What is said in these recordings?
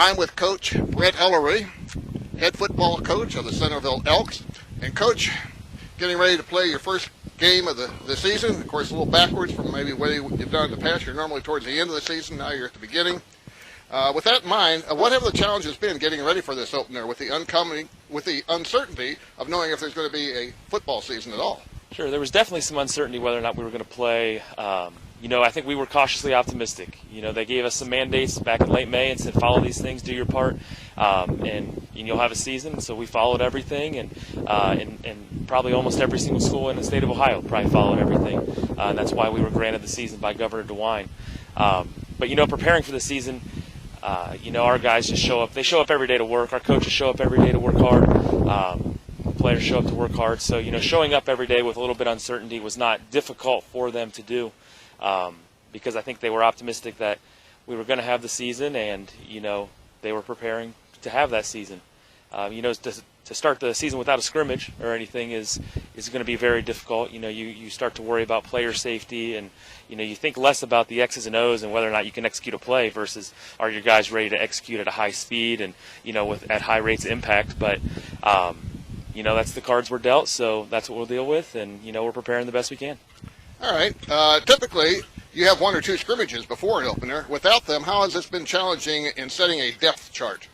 I'm with Coach Brent Ullers, head football coach of the Centerville Elks. And Coach, getting ready to play your first game of the season. Of course, a little backwards from maybe what you've done in the past. You're normally towards the end of the season. Now you're at the beginning. With that in mind, what have the challenges been getting ready for this opener with the uncertainty of knowing if there's going to be a football season at all? Sure, there was definitely some uncertainty whether or not we were going to play. I think we were cautiously optimistic. They gave us some mandates back in late May and said, follow these things, do your part, and you'll have a season. So we followed everything, and probably almost every single school in the state of Ohio probably followed everything. And that's why we were granted the season by Governor DeWine. But preparing for the season, our guys just show up. They show up every day to work. Our coaches show up every day to work hard. Players show up to work hard. So, showing up every day with a little bit of uncertainty was not difficult for them to do, because I think they were optimistic that we were going to have the season, and, they were preparing to have that season. To start the season without a scrimmage or anything is going to be very difficult. You start to worry about player safety, and, you think less about the X's and O's and whether or not you can execute a play versus are your guys ready to execute at a high speed and, at high rates of impact. But, that's the cards we're dealt, so that's what we'll deal with, and, we're preparing the best we can. All right. Typically, you have one or two scrimmages before an opener. Without them, how has this been challenging in setting a depth chart?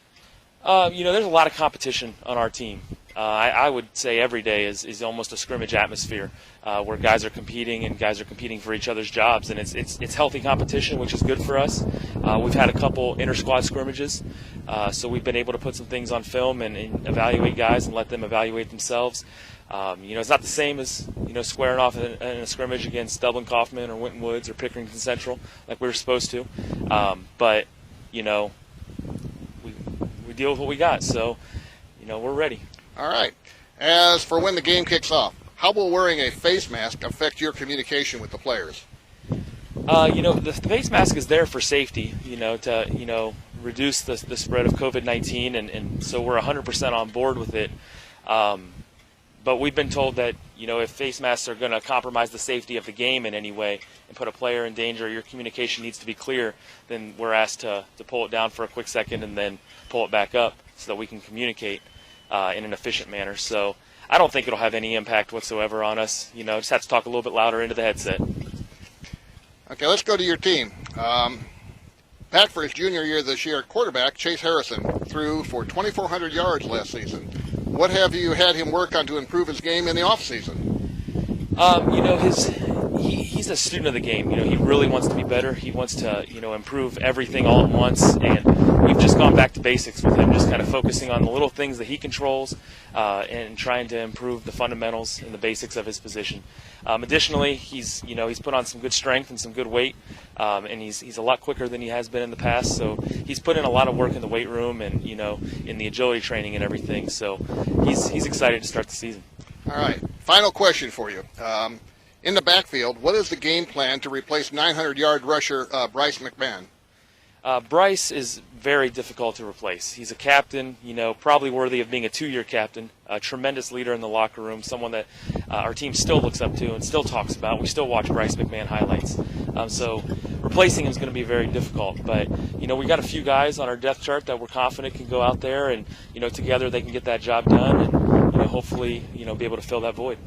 There's a lot of competition on our team. I would say every day is almost a scrimmage atmosphere where guys are competing and guys are competing for each other's jobs, and it's healthy competition, which is good for us. We've had a couple inter-squad scrimmages, so we've been able to put some things on film and evaluate guys and let them evaluate themselves. It's not the same as squaring off in a scrimmage against Dublin Kaufman or Winton Woods or Pickerington Central like we were supposed to, but we deal with what we got, so we're ready. All right. As for when the game kicks off, how will wearing a face mask affect your communication with the players? The face mask is there for safety, to reduce the spread of COVID-19, and so we're 100% on board with it. But we've been told that, if face masks are going to compromise the safety of the game in any way and put a player in danger, your communication needs to be clear, then we're asked to pull it down for a quick second and then pull it back up so that we can communicate in an efficient manner. So I don't think it'll have any impact whatsoever on us. Just have to talk a little bit louder into the headset. Okay, let's go to your team. Back for his junior year this year, quarterback Chase Harrison threw for 2,400 yards last season. What have you had him work on to improve his game in the offseason? He's a student of the game. He really wants to be better. He wants to, improve everything all at once. And we've just gone back to basics with him, just kind of focusing on the little things that he controls and trying to improve the fundamentals and the basics of his position. Additionally, he's put on some good strength and some good weight, and he's a lot quicker than he has been in the past. So he's put in a lot of work in the weight room and, in the agility training and everything. So he's excited to start the season. All right. Final question for you. In the backfield, what is the game plan to replace 900-yard rusher Bryce McMahon? Bryce is very difficult to replace. He's a captain, probably worthy of being a 2-year captain, a tremendous leader in the locker room, someone that our team still looks up to and still talks about. We still watch Bryce McMahon highlights. So replacing him is going to be very difficult. But, we got a few guys on our depth chart that we're confident can go out there and, together they can get that job done and, hopefully, be able to fill that void.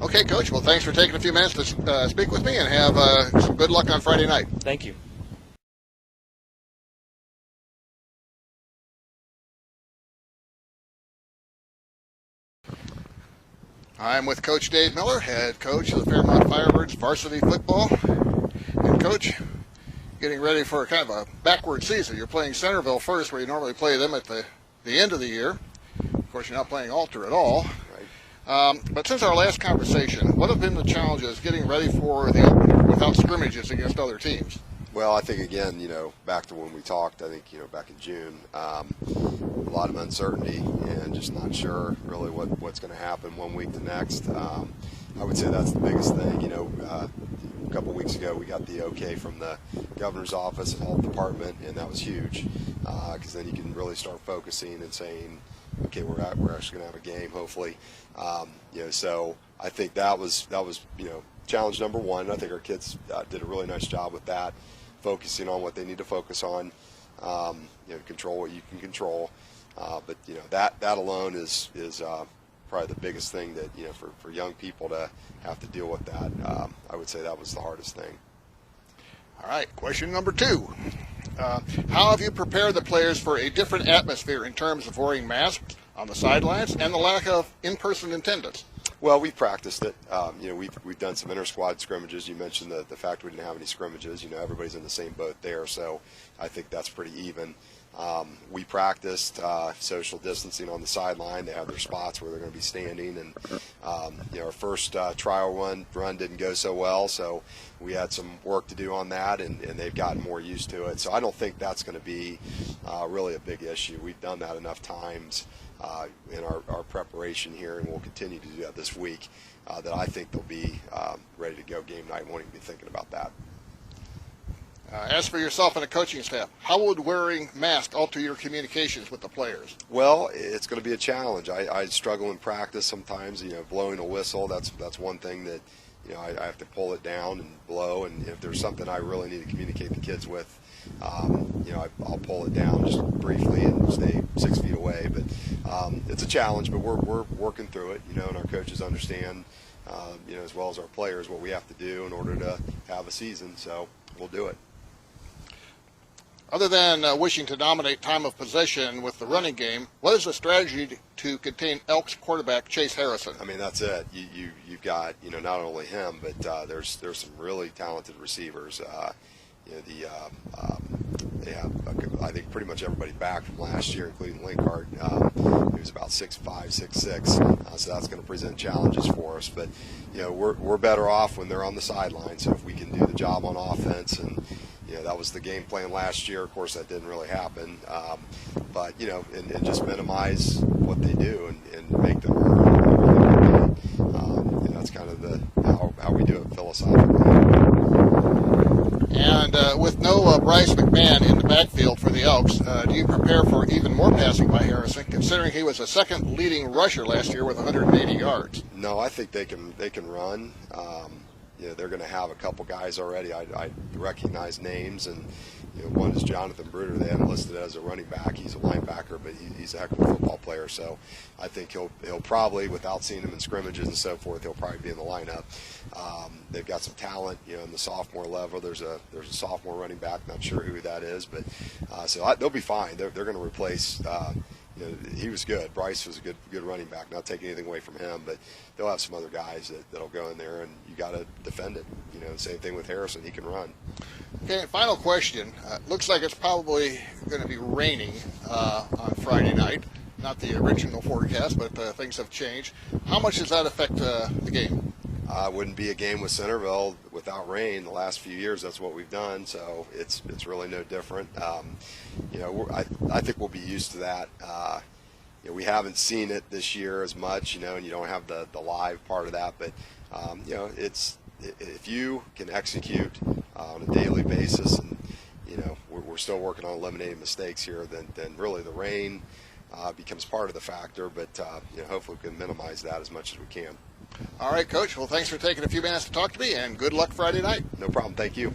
Okay, Coach. Well, thanks for taking a few minutes to speak with me, and have some good luck on Friday night. Thank you. I'm with Coach Dave Miller, head coach of the Fairmont Firebirds varsity football. And, Coach, getting ready for kind of a backward season. You're playing Centerville first, where you normally play them at the end of the year. Of course, you're not playing Alter at all. Right. But since our last conversation, what have been the challenges getting ready for the opener without scrimmages against other teams? Well, I think, again, back to when we talked, I think, back in June, a lot of uncertainty and just not sure really what's going to happen one week to next. I would say that's the biggest thing. A couple of weeks ago we got the okay from the governor's office and health department, and that was huge because then you can really start focusing and saying, okay, we're actually going to have a game, hopefully. So I think that was challenge number one. I think our kids did a really nice job with that, focusing on what they need to focus on. control what you can control. But that alone is probably the biggest thing that for young people to have to deal with that. I would say that was the hardest thing. All right, question number 2. How have you prepared the players for a different atmosphere in terms of wearing masks on the sidelines and the lack of in-person attendance? Well, we've practiced it. We've done some inter-squad scrimmages. You mentioned the fact we didn't have any scrimmages. Everybody's in the same boat there, so I think that's pretty even. We practiced social distancing on the sideline. They have their spots where they're going to be standing, and our first trial run didn't go so well, so we had some work to do on that, and they've gotten more used to it. So I don't think that's going to be really a big issue. We've done that enough times in our preparation here, and we'll continue to do that this week, that I think they'll be ready to go game night and won't even be thinking about that. As for yourself and the coaching staff, how would wearing masks alter your communications with the players? Well, it's going to be a challenge. I struggle in practice sometimes. Blowing a whistle, that's one thing that I have to pull it down and blow. And if there's something I really need to communicate the kids with, I'll pull it down just briefly and stay 6 feet away. But it's a challenge, but we're working through it. And our coaches understand, as well as our players, what we have to do in order to have a season. So we'll do it. Other than wishing to dominate time of possession with the running game, what is the strategy to contain Elks quarterback Chase Harrison? I mean, that's it. You've got not only him, but there's some really talented receivers. They have I think pretty much everybody back from last year, including Linkard. He was about 6'5", 6'6", so that's going to present challenges for us. But we're better off when they're on the sideline. So if we can do the job on offense, and that was the game plan last year. Of course, that didn't really happen. But and just minimize what they do and make them earn. And that's kind of how we do it philosophically. And with no Bryce McMahon in the backfield for the Elks, do you prepare for even more passing by Harrison, considering he was the second leading rusher last year with 180 yards? No, I think they can run. They're going to have a couple guys already. I recognize names, and one is Jonathan Bruder. They haven't listed as a running back. He's a linebacker, but he's a heck of a football player. So I think he'll probably, without seeing him in scrimmages and so forth, he'll probably be in the lineup. They've got some talent, in the sophomore level. There's a sophomore running back. Not sure who that is, but so they'll be fine. They're going to replace. He was good. Bryce was a good running back. Not taking anything away from him, but they'll have some other guys that'll go in there, and you got to defend it. Same thing with Harrison. He can run. Okay, final question. Looks like it's probably going to be raining on Friday night. Not the original forecast, but things have changed. How much does that affect the game? Wouldn't be a game with Centerville without rain. The last few years, that's what we've done, so it's really no different. I think we'll be used to that. We haven't seen it this year as much, and you don't have the live part of that. But it's if you can execute on a daily basis, and we're still working on eliminating mistakes here, then really the rain becomes part of the factor. But hopefully we can minimize that as much as we can. All right, Coach. Well, thanks for taking a few minutes to talk to me, and good luck Friday night. No problem. Thank you.